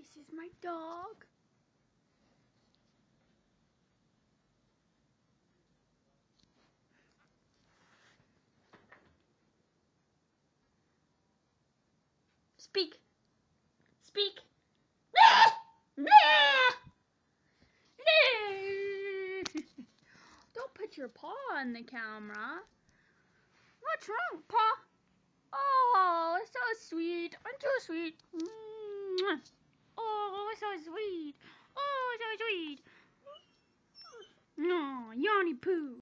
This is my dog. Speak. Speak. Don't put your paw on the camera. What's wrong, paw? Oh, so sweet. I'm so sweet. Oh, so sweet. Oh, so sweet. No, Yanni Poo.